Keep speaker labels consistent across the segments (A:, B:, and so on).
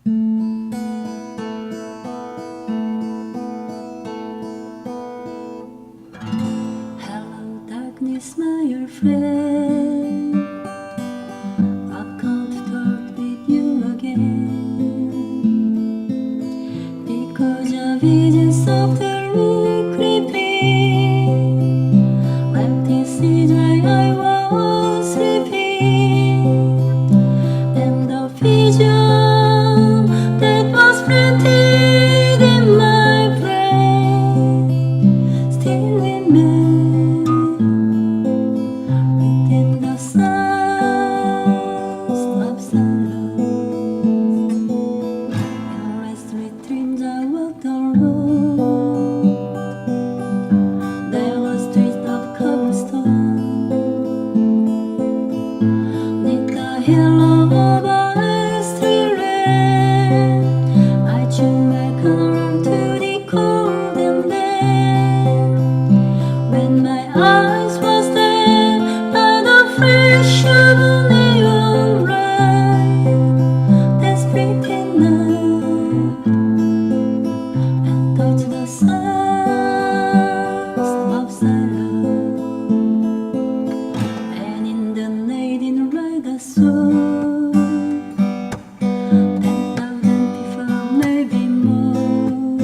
A: Hello, darkness, my old friend. I can't talk with you again because your vision softly creeping left his seed while I was sleeping, and the vision that was planted in my brain still remains within the sounds of silence. In restless dreams I walked alone. There was streets of cobblestone, neath the halo of a street lamp. I tuned my color to the cold and damp. When my eyes was there by the flash of a neon light that split in night and touched the sounds of silence. And in the night in light I saw 10,000 people, maybe more.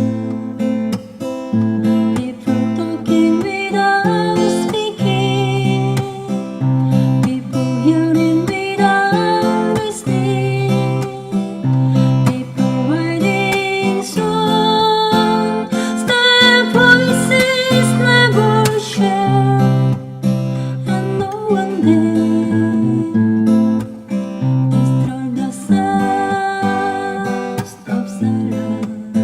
A: People talking without speaking, people hearing without listening, people writing songs their voices never share, and no one dare destroy the sounds of silence.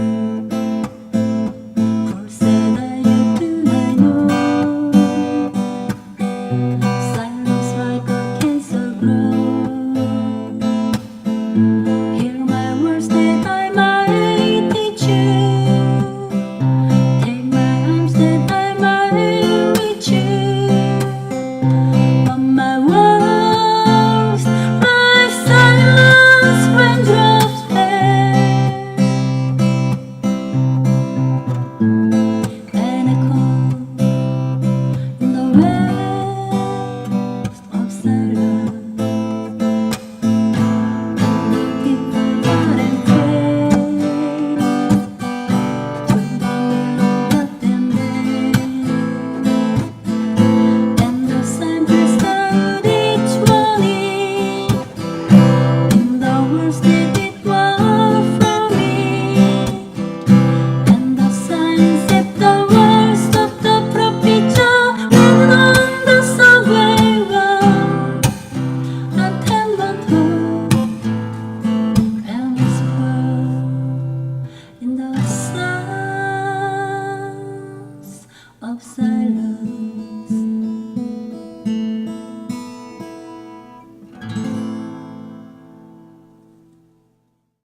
A: For said I yet do I know silence like a cancer grows. Hear my words that I might teach you. Take my arms that I might reach you. But my words like silence raindrops fell, and echo in the west of silence. If I got and prayed to the will of God and and the scientists out each morning in the words they did well for me, and the signs said the words of the prophet Joel written on the subway wall, and ten went home and whispered in the sounds of silence.